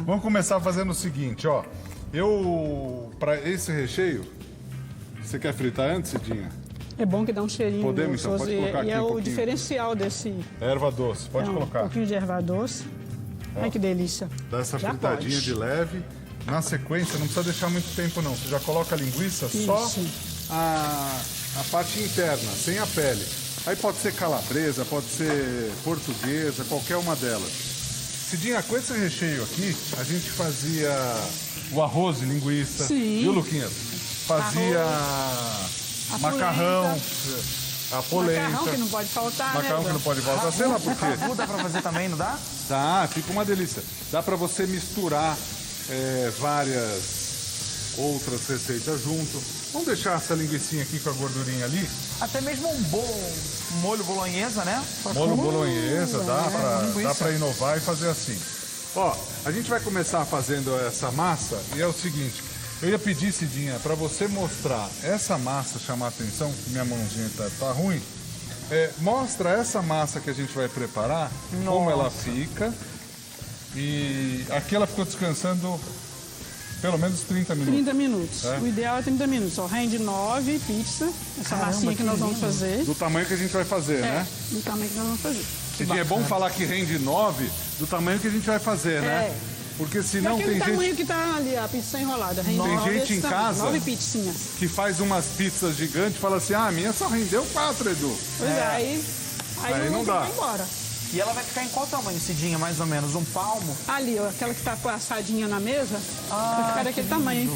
Vamos começar fazendo o seguinte, ó. Para esse recheio, você quer fritar antes, Cidinha? É bom que dá um cheirinho Podemos, então, gostoso. pode colocar aqui é um o pouquinho. diferencial desse... Erva doce, pode colocar. Um pouquinho de erva doce. Ai, que delícia. Dá essa Já fritadinha pode. de leve. Na sequência, não precisa deixar muito tempo, não. Você já coloca a linguiça, só Isso. a parte interna, sem a pele. Aí pode ser calabresa, pode ser portuguesa, qualquer uma delas. Cidinha, com esse recheio aqui, a gente fazia o arroz de linguiça. Sim. Viu, Luquinhas? Fazia a macarrão, a polenta. Macarrão que não pode faltar, Macarrão né? que não pode faltar. Sei lá por quê. Ragu dá pra fazer também, não dá? Tá, fica uma delícia. Dá pra você misturar várias outras receitas junto. Vamos deixar essa linguicinha aqui com a gordurinha ali. Até mesmo um molho bolonhesa, né? Molho bolonhesa, dá linguiça. pra inovar e fazer assim. Ó, a gente vai começar fazendo essa massa e é o seguinte. Eu ia pedir, Cidinha, pra você mostrar essa massa, chamar a atenção, que minha mãozinha tá ruim. Mostra essa massa que a gente vai preparar, como ela fica. E aqui ela ficou descansando pelo menos 30 minutos. 30 minutos. É. O ideal é 30 minutos. Ó, rende 9 pizza. Essa massinha que nós vamos fazer. Do tamanho que a gente vai fazer, né? Do tamanho que nós vamos fazer. Cidinha, é bom falar que rende 9 do tamanho que a gente vai fazer, né? Porque senão Daquele tem tamanho gente que tá ali, a pizza enrolada. Rende Tem 9 gente em desse casa- tamanho, 9 pizzinhas. que faz umas pizzas gigantes e fala assim, a minha só rendeu 4, Edu. Pois é, aí não o dá. vai embora. E ela vai ficar em qual tamanho, Cidinha, mais ou menos? Um palmo? Ali, ó, aquela que tá com a assadinha na mesa, vai ficar daquele tamanho.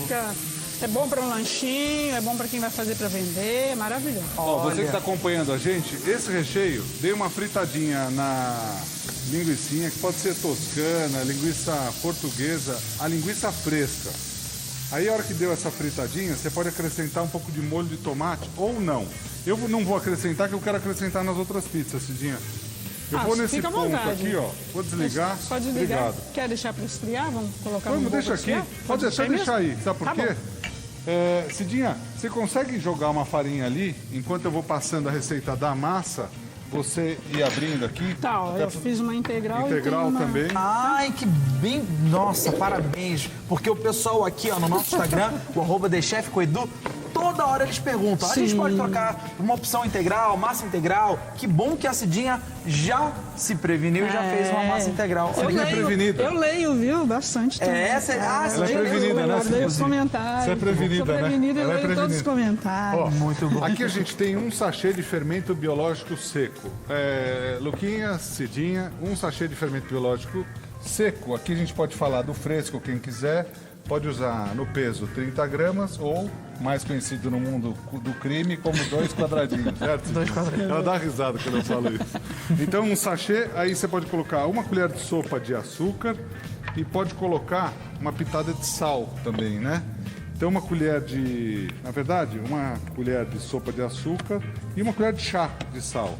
É bom para um lanchinho, é bom para quem vai fazer para vender, é maravilhoso. Ó, você que está acompanhando a gente, esse recheio, dê uma fritadinha na linguicinha, que pode ser toscana, linguiça portuguesa, a linguiça fresca. Aí a hora que deu essa fritadinha, você pode acrescentar um pouco de molho de tomate ou não. Eu não vou acrescentar, que eu quero acrescentar nas outras pizzas, Cidinha. Eu vou nesse fica à ponto vontade. aqui, ó. Vou desligar. Só desligar. Obrigado. Quer deixar para esfriar? Vamos colocar Vamos, no deixa fogo pra aqui. esfriar? Pode até deixar aí. Sabe por Tá quê? bom. Cidinha, você consegue jogar uma farinha ali, enquanto eu vou passando a receita da massa, você ir abrindo aqui? Tá, ó, eu fiz uma integral e Integral tem uma... também. Ai, que bem... Nossa, parabéns. Porque o pessoal aqui, ó, no nosso Instagram, o @TheChefCoedu, toda hora eles perguntam, a gente Sim. pode trocar uma opção integral, massa integral? Que bom que a Cidinha já se preveniu e já fez uma massa integral. Eu Olha que é prevenida. leio, eu leio, viu? Bastante também. Essa é... Ah, Ela é Cidinha, prevenida, né, Eu leio os comentários. Você é prevenida, Sou prevenida, né? eu Ela é leio todos os prevenida. comentários. Ó, Muito bom. aqui a gente tem um sachê de fermento biológico seco. Luquinha, Cidinha, um sachê de fermento biológico seco. Aqui a gente pode falar do fresco, quem quiser. Pode usar no peso 30 gramas ou, mais conhecido no mundo do crime, como 2 quadradinhos, certo? 2 quadradinhos. Ela dá risada quando eu falo isso. Então, um sachê, aí você pode colocar uma colher de sopa de açúcar e pode colocar uma pitada de sal também, né? Então, uma colher de... Na verdade, uma colher de sopa de açúcar e uma colher de chá de sal.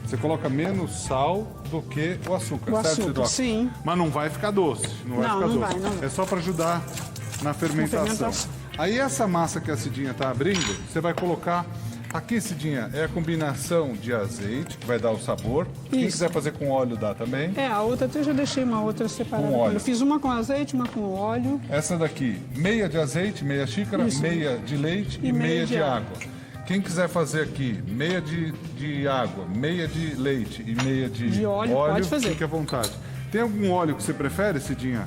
Você coloca menos sal do que o açúcar, O certo, açúcar, Sidoca? sim. Mas não vai ficar doce. Não vai Não, ficar não doce. vai, não vai. É só para ajudar na fermentação. fermentação. Aí essa massa que a Cidinha tá abrindo, você vai colocar... Aqui, Cidinha, é a combinação de azeite, que vai dar o sabor. Quem Isso. quiser fazer com óleo, dá também. A outra eu já deixei uma outra separada. Com óleo. Eu fiz uma com azeite, uma com óleo. Essa daqui, meia de azeite, meia xícara, Isso. meia de leite e meia de água. Quem quiser fazer aqui meia de água, meia de leite e meia de óleo, pode fazer. fique à vontade. Tem algum óleo que você prefere, Cidinha?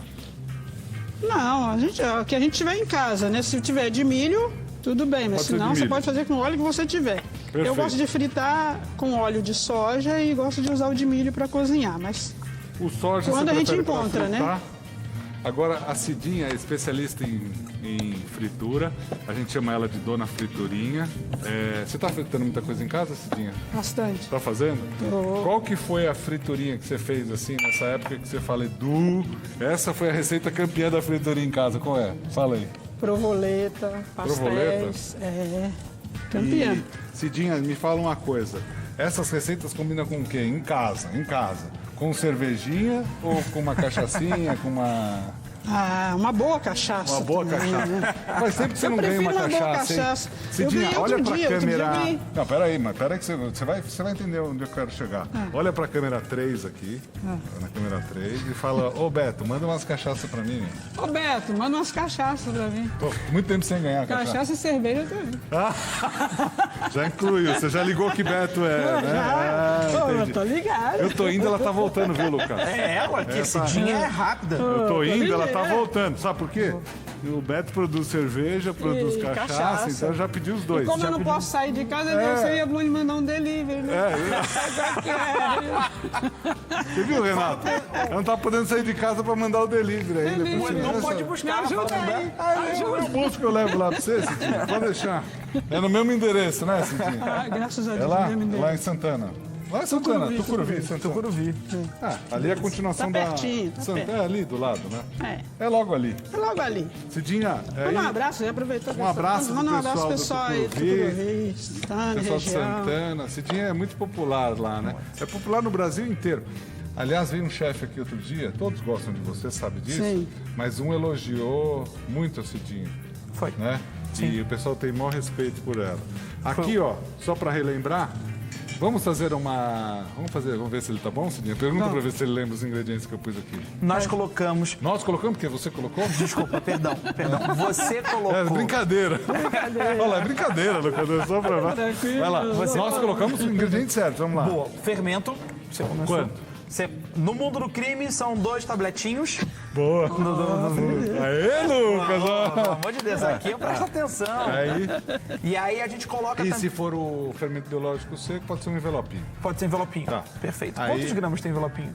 Não, o que a gente tiver em casa, né? Se tiver de milho, tudo bem, mas Pode ser de senão você milho. pode fazer com o óleo que você tiver. Perfeito. Eu gosto de fritar com óleo de soja e gosto de usar o de milho para cozinhar, mas O soja Quando você a gente prefere pra encontra, né? fritar? Agora, a Cidinha é especialista em fritura. A gente chama ela de Dona Friturinha. Você tá fritando muita coisa em casa, Cidinha? bastante. Tá fazendo? Tô. Qual que foi a friturinha que você fez assim nessa época que você fala, Edu, essa foi a receita campeã da friturinha em casa? Qual é? Fala aí. Provoleta, pastéis, campeã. E, Cidinha, me fala uma coisa. Essas receitas combinam com o quê? Em casa, em casa. Com cervejinha ou com uma cachaçinha, com uma Ah, uma boa cachaça. Uma boa também, cachaça. né? Faz tempo que você Eu não ganha prefiro uma uma boa cachaça, hein? cachaça. Cidinha, Eu ganhei olha outro pra dia, outro dia eu câmera. ganhei. Não, peraí que você vai entender onde eu quero chegar. Olha pra câmera 3 aqui, na câmera 3, e fala, ô Beto, manda umas cachaças pra mim. Ô, Beto, manda umas cachaças pra mim. Tô muito tempo sem ganhar cachaça. Cachaça e cerveja também. Já incluiu, você já ligou que Beto é, né? Pô, eu Entendi. tô ligado. Eu tô indo, ela tá voltando, viu, Lucas? Ué, que esse Cidinha é rápida. Eu tô indo, ela tá ligeiro. voltando. Sabe por quê? O Beto produz cerveja, produz E cachaça, cachaça. então eu já pedi os dois. Como Já eu não pedi- posso sair de casa, seria bom de mandar um delivery, né? Você viu, Renato? Ela não tá podendo sair de casa pra mandar o delivery ainda. Delivery. Por isso, Não essa- pode Me buscar. ajuda aí. Eu busco, eu levo lá pra você, Cidinha. Pode deixar. É no mesmo endereço, né, Cidinha? Ah, graças a É Deus. lá, Deus me deu. lá em Santana. Lá em Santana, Tucuruvi. Santana. Tucuruvi. Ah, ali é a continuação Tá da... pertinho, tá perto. É ali do lado, né? É, É logo ali. é logo ali. Cidinha, Manda um abraço, já aproveitou. Um abraço Manda um pro abraço pessoal pessoal do aí, Tucuruvi, Santana, pessoal de região. Santana. Cidinha é muito popular lá, né? É popular no Brasil inteiro. Aliás, veio um chefe aqui outro dia, todos gostam de você, sabe disso? Sim. Mas um elogiou muito a Cidinha. Foi. Né? E o pessoal tem maior respeito por ela. Aqui, ó, só para relembrar, vamos fazer uma... Vamos ver se ele tá bom, Cidinha? Pergunta para ver se ele lembra os ingredientes que eu pus aqui. Nós colocamos... Nós colocamos, porque você colocou? Desculpa, perdão. Você É colocou... brincadeira. Olha lá, é brincadeira, Lucas. É só pra... Vai lá. Nós colocamos o ingrediente certo, vamos lá. Boa. Fermento. Você começou. Quanto? No mundo do crime, são 2 tabletinhos. Boa. Aê, Lucas. ó. Pelo amor de Deus, aqui eu presto atenção. Aí, E aí a gente coloca... e também- se for o fermento biológico seco, pode ser um envelopinho. Pode ser envelopinho. Tá. Perfeito. Aí- Quantos gramas tem envelopinho?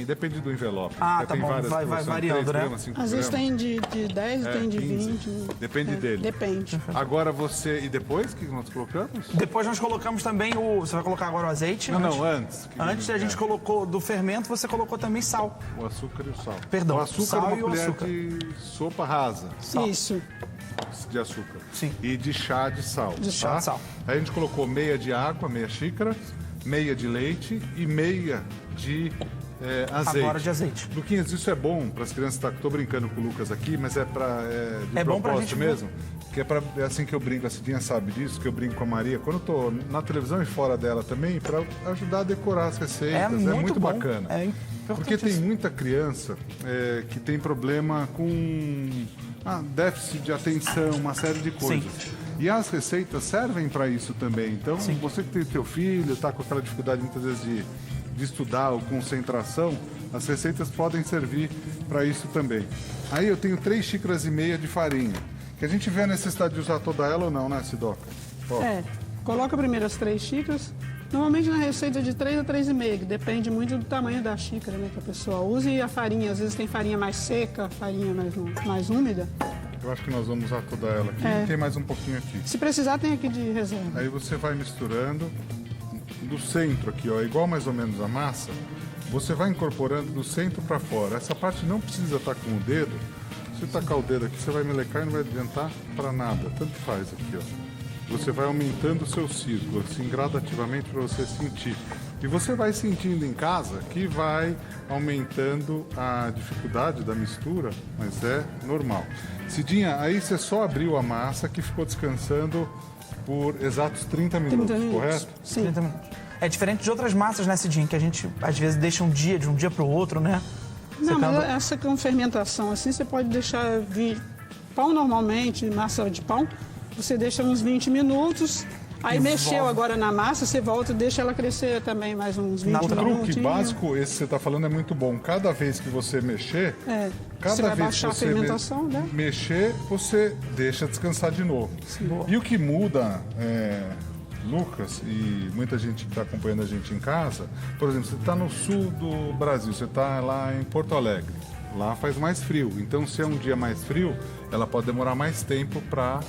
Depende do envelope. Ah, Porque tá tem bom. várias Vai porções, variando, 3 né? gramas, 5 Às vezes gramas. tem de 10 e tem de 15. 20. Depende dele. Depende. Agora você... E depois, o que nós colocamos? Depois nós colocamos também o... Você vai colocar agora o azeite? Não, antes. Antes a gente colocou do fermento, você colocou também sal. O açúcar e o sal. Perdão, O açúcar sal é uma e o colher açúcar. de sopa rasa Isso. de açúcar. Sim. E de chá de sal. De chá de sal. Aí a gente colocou meia de água, meia xícara, meia de leite e meia de azeite. Agora de azeite. Luquinhas, isso é bom para as crianças, tá? Tô brincando com o Lucas aqui, mas de É bom pra propósito gente mesmo. Que é assim que eu brinco, a Cidinha sabe disso, que eu brinco com a Maria. Quando eu tô na televisão e fora dela também, para ajudar a decorar as receitas. É muito bom. bacana. É Porque tem importantíssimo. muita criança que tem problema com déficit de atenção, uma série de coisas. E as receitas servem para isso também. Então, você que tem teu filho, está com aquela dificuldade muitas vezes de estudar ou concentração, as receitas podem servir para isso também. Aí eu tenho 3 xícaras e meia de farinha, que a gente vê a necessidade de usar toda ela ou não, né, Sidoca? Ó, Coloca primeiro as 3 xícaras. Normalmente na receita de 3 a 3,5, que depende muito do tamanho da xícara, né, que a pessoa usa. E a farinha, às vezes tem farinha mais seca, farinha mais úmida. eu acho que nós vamos usar toda ela aqui. E tem mais um pouquinho aqui. Se precisar, tem aqui de reserva. Aí você vai misturando do centro aqui, ó, igual mais ou menos a massa. Você vai incorporando do centro para fora. Essa parte não precisa estar com o dedo. Se você tacar o dedo aqui, você vai melecar e não vai adiantar para nada. Tanto faz aqui, ó. Você vai aumentando o seu círculo, assim, gradativamente para você sentir. E você vai sentindo em casa que vai aumentando a dificuldade da mistura, mas é normal. Cidinha, aí você só abriu a massa que ficou descansando por exatos 30 minutos, 30 minutos. correto? Sim. 30 minutos. É diferente de outras massas, né, Cidinho? Que a gente, às vezes, deixa de um dia para o outro, né? Não, Secando. mas essa com fermentação assim, você pode deixar vir pão normalmente, massa de pão, você deixa uns 20 minutos, aí mexeu agora na massa, você volta e deixa ela crescer também mais uns 20 O truque minutos. básico, esse que você está falando, é muito bom. Cada vez que você mexer, você cada vai vez que baixar a você fermentação, né? mexer, você deixa descansar de novo. E o que muda, Lucas, e muita gente que está acompanhando a gente em casa, por exemplo, você está no sul do Brasil, você está lá em Porto Alegre. Lá faz mais frio. Então, se é um dia mais frio, ela pode demorar mais tempo para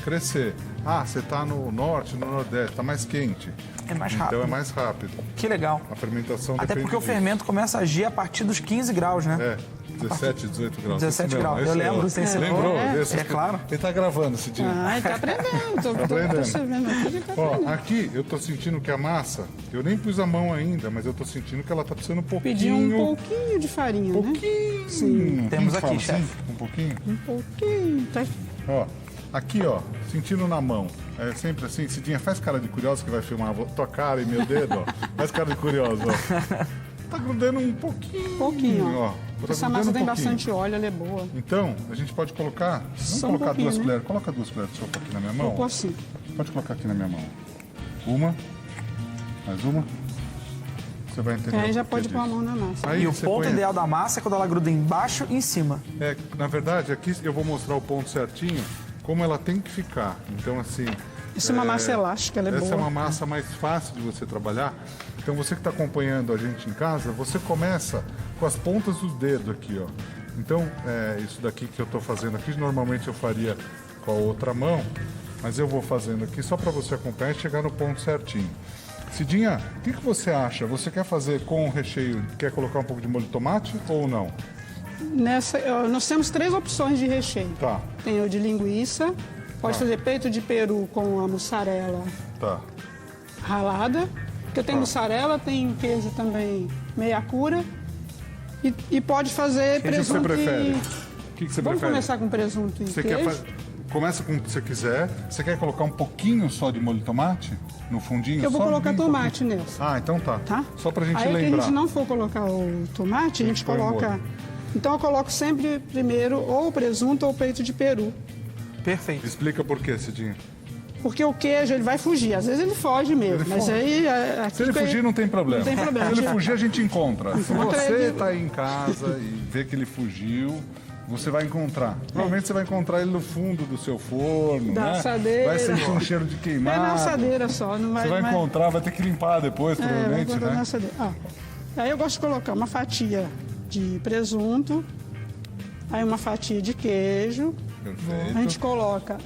crescer. Ah, você está no norte, no nordeste, está mais quente. É mais rápido. Então é mais rápido. Que legal. A fermentação Até depende porque o disso. fermento começa a agir a partir dos 15 graus, né? 17, 18 graus. 17 Isso mesmo, graus. esse Eu lembro, sem ser Lembrou? bom. Esse- É claro. Ele tá gravando esse dia. Ah, ele tá aprendendo, tô aprendendo. percebendo aqui que tá Ó, aprendendo. aqui eu tô sentindo que a massa, eu nem pus a mão ainda, mas eu tô sentindo que ela tá precisando um pouquinho. Pedir um pouquinho de farinha, né? pouquinho Sim. Temos fala aqui, assim? chefe. Um pouquinho? Um pouquinho, tá? Ó, aqui, ó, sentindo na mão. É sempre assim, Cidinha, faz cara de curiosa que vai filmar tua cara e meu dedo, ó. Faz cara de curiosa, ó. Tá grudando um pouquinho. Pouquinho, ó. Tá Essa grudando massa um tem pouquinho. bastante óleo, ela é boa. Então, a gente pode colocar... Vamos Só um colocar pouquinho, duas né? colheres. Coloca 2 colheres de sopa aqui na minha mão. Vou pôr assim. Pode colocar aqui na minha mão. Uma. Mais uma. Você vai entender. Aí o já porquê pode pôr a disso. mão na massa. Aí E o você ponto põe- ideal da massa é quando ela gruda embaixo e em cima. É, na verdade, aqui eu vou mostrar o ponto certinho, como ela tem que ficar. Então, assim... Essa é uma massa elástica, ela é essa boa. é uma massa mais fácil de você trabalhar. Então, você que está acompanhando a gente em casa, você começa com as pontas dos dedos aqui, ó. Então, isso daqui que eu estou fazendo aqui, normalmente eu faria com a outra mão, mas eu vou fazendo aqui só para você acompanhar e chegar no ponto certinho. Cidinha, o que você acha? Você quer fazer com o recheio, quer colocar um pouco de molho de tomate ou não? Nós temos 3 opções de recheio. Tá, Tem o de linguiça, pode fazer peito de peru com a mussarela tá. ralada. Porque eu tenho mussarela, tem queijo também meia cura. E pode fazer O que você presunto prefere? e... O que você Vamos prefere? começar com presunto e Você queijo? quer começa com o que você quiser. Você quer colocar um pouquinho só de molho de tomate no fundinho? Eu vou Só colocar bem tomate pouquinho. nessa. Ah, então tá. Tá? Só pra gente Aí que a lembrar. gente não for colocar o tomate, a gente põe o coloca... molho. Então eu coloco sempre primeiro ou o presunto ou o peito de peru. Perfeito. Explica por quê, Cidinha. Porque o queijo, ele vai fugir. Às vezes ele foge mesmo, Ele mas foge. aí... Se ele fugir, não tem problema. Não tem problema. Se ele fugir, a gente encontra. Se Encontra você ele. tá aí em casa e vê que ele fugiu, você vai encontrar. Provavelmente você vai encontrar ele no fundo do seu forno, Da né? assadeira. Vai sentir um cheiro de É queimado. na assadeira só, não vai... Você vai não encontrar, vai ter que limpar depois, vai provavelmente, botar na né? assadeira. Ó, aí eu gosto de colocar uma fatia de presunto, aí uma fatia de queijo, a gente Perfeito. coloca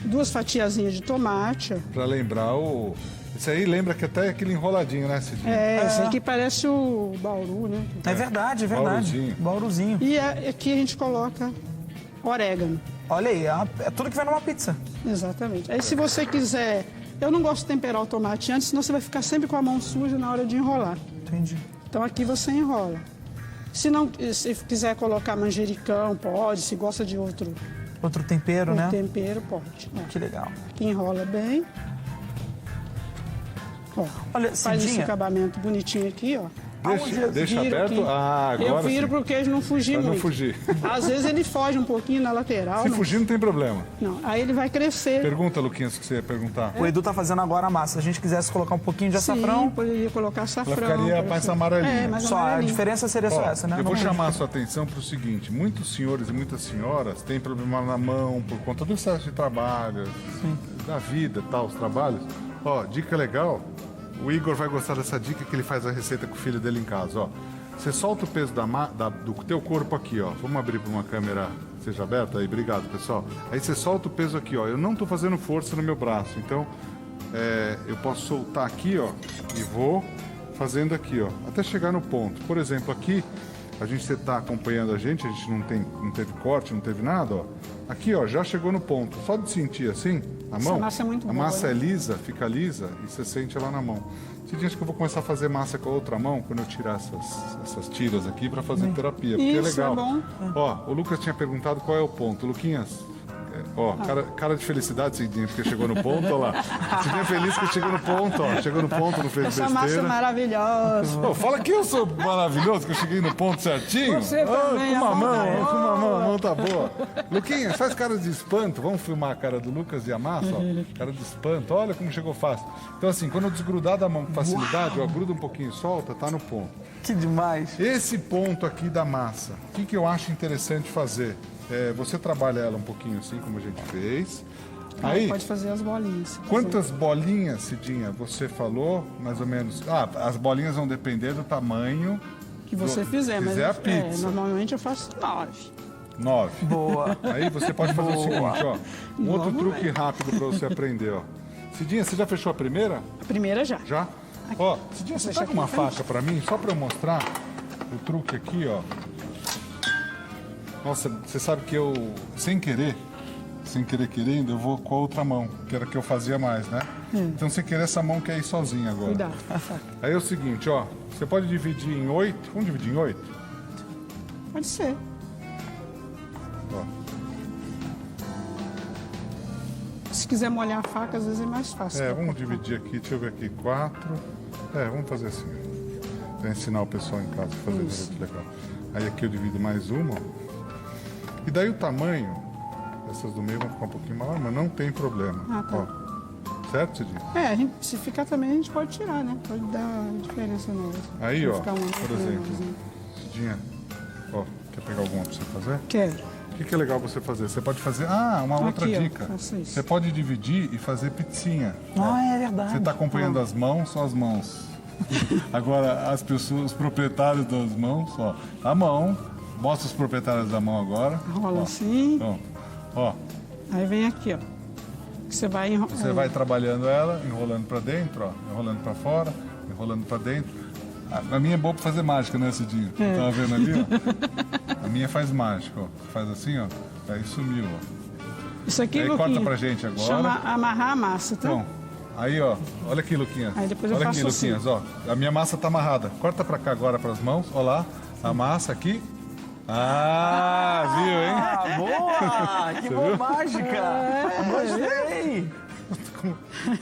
2 fatiazinhas de tomate. Pra lembrar o... Isso aí lembra que até é aquele enroladinho, né, Cidinha? Esse aqui parece o bauru, né? É verdade, é verdade. Bauruzinho. Bauruzinho. E aqui a gente coloca orégano. Olha aí, é tudo que vai numa pizza. Exatamente. Aí se você quiser... Eu não gosto de temperar o tomate antes, senão você vai ficar sempre com a mão suja na hora de enrolar. Entendi. Então aqui você enrola. Se quiser colocar manjericão, pode. Se gosta de outro Outro tempero, né? tempero, pode. Ó, Que legal. aqui enrola bem. Ó, Olha, faz esse Cidinha, acabamento bonitinho aqui, ó. Deixa Viro aberto? aqui. Ah, agora Eu viro sim. pro queijo não fugir Pra não muito. fugir. Às vezes ele foge um pouquinho na lateral. Se não- fugir, não tem problema. Não, aí ele vai crescer. Pergunta, Luquinhas, o que você ia perguntar. o Edu tá fazendo agora a massa. Se a gente quisesse colocar um pouquinho de açafrão, Sim, poderia colocar açafrão. Ela ficaria por mais exemplo. amarelinha. É, mais só a amarelinha. diferença seria só Ó, essa, né? eu vou Vamos- chamar a sua atenção para o seguinte: muitos senhores e muitas senhoras têm problema na mão por conta do excesso de trabalho, da vida, tal, os trabalhos. Ó, dica legal. O Igor vai gostar dessa dica que ele faz a receita com o filho dele em casa, ó. Você solta o peso do teu corpo aqui, ó. Vamos abrir para uma câmera seja aberta aí, obrigado, pessoal. Aí você solta o peso aqui, ó. Eu não tô fazendo força no meu braço, então eu posso soltar aqui, ó, e vou fazendo aqui, ó, até chegar no ponto. Por exemplo, aqui, a gente está acompanhando a gente não teve corte, não teve nada, ó. Aqui, ó, já chegou no ponto. Só de sentir assim, a mão, massa é muito a boa, massa né? é lisa, fica lisa e você sente ela na mão. Esse dia acho que eu vou começar a fazer massa com a outra mão quando eu tirar essas tiras aqui para fazer terapia, porque é Isso, legal. é bom. Ó, o Lucas tinha perguntado qual é o ponto. Luquinhas, ó, cara de felicidade, Cidinha, porque chegou no ponto, ó lá. Cidinha feliz que chegou no ponto, ó. Chegou no ponto, não fez Essa massa é besteira. maravilhosa. Pô, fala que eu sou maravilhoso, que eu cheguei no ponto certinho. Você também, com uma a mão tá boa. com uma mão, a mão tá boa. Luquinha, faz cara de espanto. Vamos filmar a cara do Lucas e a massa, ó. Cara de espanto. Olha como chegou fácil. Então, assim, quando eu desgrudar da mão com facilidade, ó, gruda um pouquinho e solta, tá no ponto. Que demais. Esse ponto aqui da massa, o que eu acho interessante fazer? Você trabalha ela um pouquinho assim, como a gente fez. Aí, Pode fazer as bolinhas. se quiser. quantas bolinhas, Cidinha, você falou, mais ou menos? Ah, as bolinhas vão depender do tamanho Que você fizer, mas a pizza. normalmente eu faço 9. 9. Boa. Aí você pode fazer o seguinte, ó. Um outro truque rápido para você aprender, ó. Cidinha, você já fechou a primeira? A primeira já. Já? Ó, Cidinha, você Deixa pega uma aqui na frente. faca para mim, só para eu mostrar o truque aqui, ó. Nossa, você sabe que eu, sem querer querendo, eu vou com a outra mão, que era a que eu fazia mais, né? Então, sem querer, essa mão quer ir sozinha agora. Cuidado. Aí é o seguinte, ó. Você pode dividir em 8. Vamos dividir em 8? Pode ser. Ó. Se quiser molhar a faca, às vezes é mais fácil. Vamos dividir aqui, deixa eu ver aqui, 4. Vamos fazer assim. Pra ensinar o pessoal em casa a fazer do jeito legal. Aí aqui eu divido mais uma. E daí o tamanho, essas do meio vão ficar um pouquinho maior, mas não tem problema. Ah, tá. Ó. Certo, Cidinha? Se ficar também, a gente pode tirar, né? Pode dar diferença nela. Aí, ó, Ficar uma por exemplo, Cidinha, ó, quer pegar alguma pra você fazer? Quero. O que é legal você fazer? Você pode fazer... uma outra Aqui, ó, dica. faço isso. Você pode dividir e fazer pizzinha. Ah, é verdade. Você está acompanhando as mãos, só as mãos. Agora, as pessoas, os proprietários das mãos, ó. A mão, mostra os proprietários da mão agora. Rola Ó. assim. Então, ó, Aí vem aqui, ó. Você vai você vai trabalhando ela, enrolando para dentro, ó. Enrolando para fora, enrolando para dentro. A minha é boa para fazer mágica, né, Cidinho? Tava vendo ali, ó? A minha faz mágica, ó. Faz assim, ó. Aí sumiu, ó. Isso aqui, Aí Luquinha, corta pra gente agora. chama amarrar a massa, tá? Então, aí, ó. Olha aqui, Luquinha. Aí depois eu olha faço aqui, assim. Luquinhas, ó. A minha massa tá amarrada. Corta pra cá agora pras mãos. Ó lá. A massa aqui. Ah, viu, hein? Ah, boa! Que boa mágica! Gostei!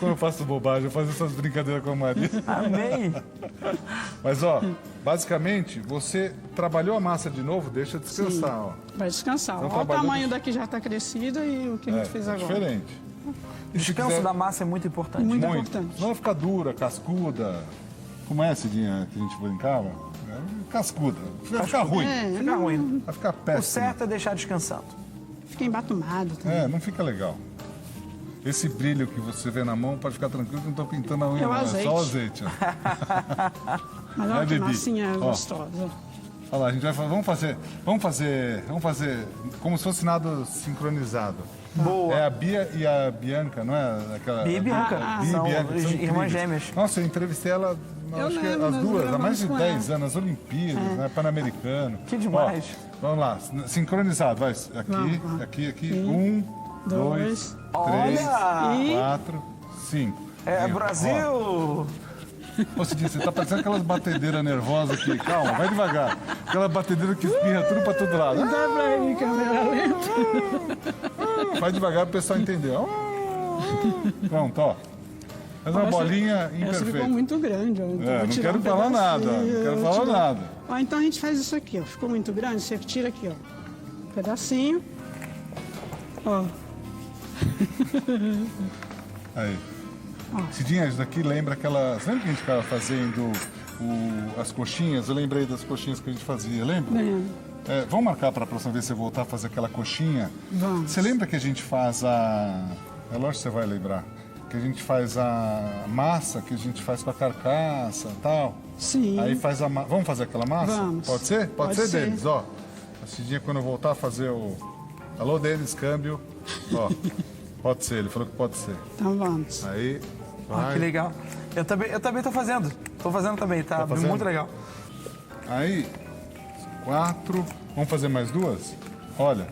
Como eu faço bobagem, eu faço essas brincadeiras com a Maria. Amei! Mas, ó, basicamente, você trabalhou a massa de novo, deixa descansar, ó. Vai descansar. Então, Olha o trabalhou tamanho de- daqui já está crescido e o que a gente fez agora. diferente. O descanso da massa é muito importante. Muito Muito. importante. Não vai ficar dura, cascuda. Como é, Cidinha, que a gente brincava? Cascuda. Vai ficar ruim. Fica ruim. Vai ficar O péssimo. certo é deixar descansando. Fica embatumado também. Não fica legal. Esse brilho que você vê na mão, pode ficar tranquilo que não estou pintando a unha, É o não. É azeite. só o azeite. Ó. Mas olha que Bibi? massinha Ó. gostosa. Olha lá, a gente vai vamos fazer como se fosse nada sincronizado. Boa. É a Bia e a Bianca, não é? Aquela, Bia e Bianca. Bia e São Bianca, que são irmãs incríveis. gêmeas. Nossa, eu entrevistei ela, acho que lembro, as nós duas, há gravamos mais de com 10 anos, as Olimpíadas, né? Pan-Americano. Que demais. Ó, vamos lá, sincronizado, vai. Aqui, Vamos. aqui. 1, 2, 3, Olha! 4, 5. É Ó. Brasil! Ô, Cidinha, você tá parecendo aquelas batedeiras nervosas aqui. Calma, vai devagar. Aquela batedeira que espirra tudo pra todo lado. Dá pra ir, câmera lenta. Vai devagar pro pessoal entender. Pronto, ó. Faz uma bolinha Essa ficou imperfeita. muito grande. Ó. Então vou Não tirar quero um falar nada. pedacinho, Não quero vou falar tirar. nada. Ó, então a gente faz isso aqui, ó. Ficou muito grande, você tira aqui, ó. Um pedacinho. Ó. Aí. Cidinha, isso daqui lembra aquela... Você lembra que a gente ficava fazendo as coxinhas? Eu lembrei das coxinhas que a gente fazia, lembra? Lembro. Vamos marcar para a próxima vez você voltar a fazer aquela coxinha? Vamos. Você lembra que a gente faz a... É lógico que você vai lembrar. Que a gente faz a massa, que a gente faz com a carcaça e tal. Sim. Aí faz a massa. Vamos fazer aquela massa? Vamos. Pode ser? Pode ser, ser. Denis, ó. A Cidinha, quando eu voltar a fazer o... Alô, Denis, câmbio. Ó, pode ser, ele falou que pode ser. Então vamos. Aí, Ah, vai. que legal. Eu também tô fazendo. Tô fazendo também, tá? fazendo? Muito legal. Aí, 4. Vamos fazer mais duas? Olha,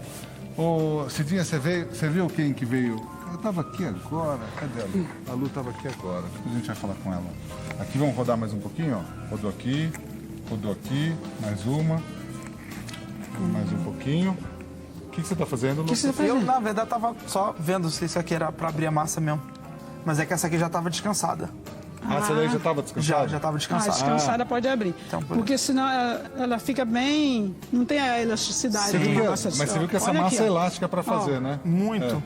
ô Cidinha, você viu quem que veio? Eu tava aqui agora. Cadê a Lu? A Lu tava aqui agora. Depois a gente vai falar com ela. Aqui, vamos rodar mais um pouquinho, ó. Rodou aqui, mais uma. Mais um pouquinho. O que você tá fazendo, Lu? O que você tá Eu, fazendo? na verdade, tava só vendo se isso aqui era pra abrir a massa mesmo. Mas é que essa aqui já tava descansada. Essa daí já tava descansada? Já tava Ah, descansada. descansada pode abrir. Então, por- Porque senão ela fica bem... Não tem a elasticidade. Você viu da que- massa. mas você viu que essa Olha massa aqui, é ó. elástica para fazer, né? Muito.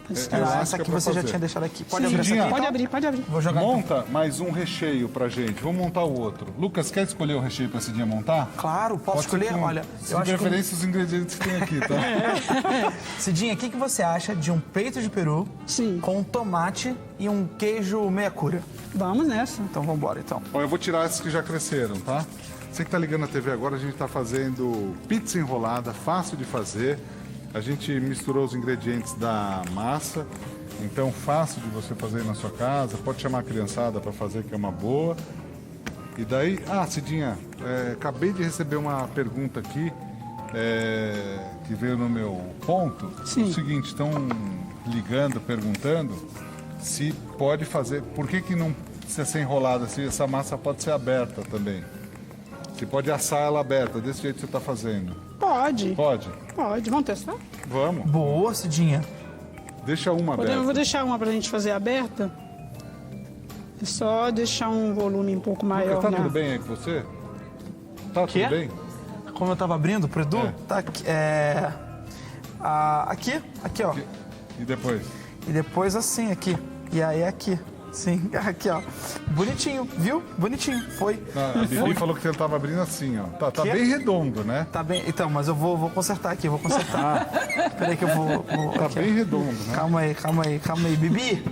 Descansa. elástica Essa aqui pra você já fazer. tinha deixado aqui. Pode Sim, abrir essa Cidinha. aqui? Pode então? abrir, pode abrir. Vou jogar então. Monta mais um recheio pra gente. Vamos montar o outro. Lucas, quer escolher o recheio pra Cidinha montar? Claro, posso Pode ser escolher? com- Olha, de eu acho que... preferência os ingredientes que tem aqui, tá? Cidinha, o que você acha de um peito de peru Sim. com tomate e um queijo meia cura? Vamos nessa. Então vamos embora, então. Ó, eu vou tirar esses que já cresceram, tá? Você que tá ligando na TV agora, a gente tá fazendo pizza enrolada, fácil de fazer. A gente misturou os ingredientes da massa, então fácil de você fazer na sua casa. Pode chamar a criançada para fazer, que é uma boa. E daí... Ah, Cidinha, acabei de receber uma pergunta aqui, que veio no meu ponto. Sim. O seguinte, estão ligando, perguntando se pode fazer... Por que não precisa ser enrolada, se essa massa pode ser aberta também? Você pode assar ela aberta, desse jeito que você tá fazendo. Pode. Pode? Pode. Vamos testar? Vamos. Boa, Cidinha. Deixa uma Eu aberta. vou deixar uma pra gente fazer aberta. É só deixar um volume um pouco maior. Tá na- tudo bem aí com você? Tá Quê? tudo bem? Como eu tava abrindo pro Edu, É. tá aqui, aqui, ó. E depois? E depois assim, aqui. E aí aqui. Sim, aqui, ó. Bonitinho, viu? Bonitinho. Foi. Ah, a Bibi falou que você tava abrindo assim, ó. Tá Quê? bem redondo, né? Tá bem. Então, mas eu vou consertar aqui, vou consertar. Peraí que eu vou. Tá aqui, ó. bem redondo, né? Calma aí. Bibi!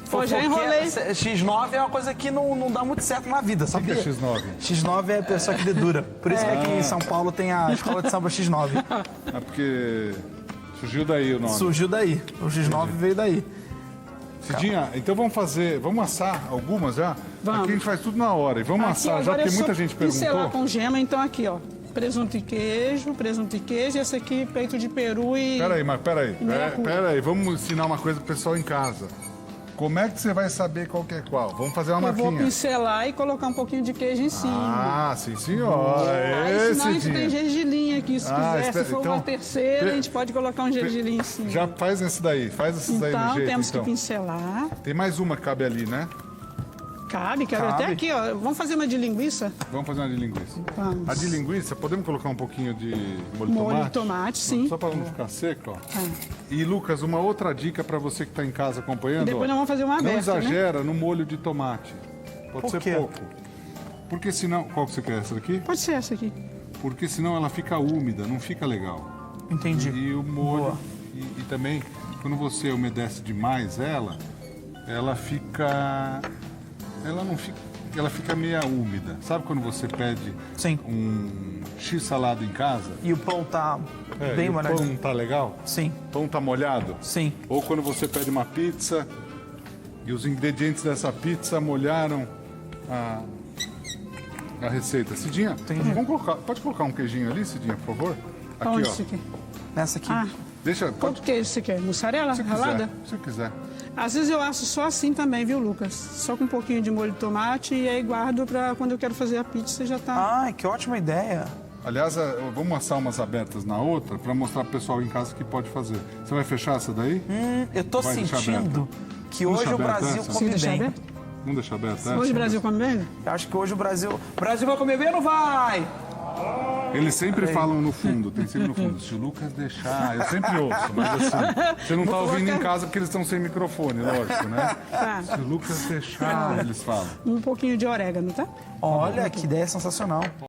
Pô, já enrolei. X9 é uma coisa que não dá muito certo na vida, O que sabia? é X9? X9 é a pessoa que dedura. Por isso que aqui em São Paulo tem a escola de samba X9. É porque surgiu daí o nome. Surgiu daí. O X9 veio daí. Cidinha, então vamos assar algumas já? Vamos. Aqui a gente faz tudo na hora. E vamos Aqui, assar já, agora porque é só muita gente pincelar perguntou. com gema, então aqui, ó. Presunto e queijo, e esse aqui, peito de peru e... Peraí. Vamos ensinar uma coisa pro pessoal em casa. Como é que você vai saber qual que é qual? Vamos fazer uma Eu vou marquinha. pincelar e colocar um pouquinho de queijo em cima. Ah, sim, senhora. Aí, senão a gente Cidinha. tem gergelim aqui, se Ah, quiser. espera, Se for então- uma terceira, a gente pode colocar um gergelim em cima. Já faz esse daí, faz esses daí no Então, jeito, temos então. que pincelar. Tem mais uma que cabe ali, né? Cabe Cabe. até aqui, ó. Vamos fazer uma de linguiça? Vamos fazer uma de linguiça. Vamos. A de linguiça, podemos colocar um pouquinho de molho de Molho tomate? de tomate, sim. Só para não ficar seco, ó. Ah. E, Lucas, uma outra dica para você que está em casa acompanhando. E depois ó. nós vamos fazer uma Não aberta, né? exagera no molho de tomate. Pode Por ser quê? pouco. Porque senão... Qual que você quer, essa daqui? Pode ser essa aqui. Porque senão ela fica úmida, não fica legal. Entendi. E o molho... Boa. E também, quando você umedece demais ela fica... Ela não fica... Ela fica meia úmida. Sabe quando você pede Sim. um X-salada em casa? E o pão tá E bem o molhado. pão tá legal? Sim, O pão tá molhado? sim. Ou quando você pede uma pizza e os ingredientes dessa pizza molharam a receita. Cidinha, pode colocar um queijinho ali, Cidinha, por favor? Aqui, Onde ó. você quer? Nessa aqui. Ah, Deixa, quanto queijo você quer? Mussarela se ralada? quiser, se quiser. Às vezes eu asso só assim também, viu, Lucas? Só com um pouquinho de molho de tomate e aí guardo pra quando eu quero fazer a pizza já tá. Ai, que ótima ideia. Aliás, vamos assar umas abertas na outra para mostrar pro pessoal em casa que pode fazer. Você vai fechar essa daí? Eu tô Vai deixar sentindo que Vamos hoje deixar o aberta Brasil essa? come deixar bem. aberto? Vamos deixar aberta essa? Hoje o Brasil come bem? Eu acho que hoje o Brasil vai comer bem ou não vai? Eles sempre falam no fundo, tem sempre no fundo. Se o Lucas deixar, eu sempre ouço, mas assim, você não tá ouvindo em casa porque eles estão sem microfone, lógico, né? Tá. Se o Lucas deixar, eles falam. Um pouquinho de orégano, tá? Olha, que ideia sensacional.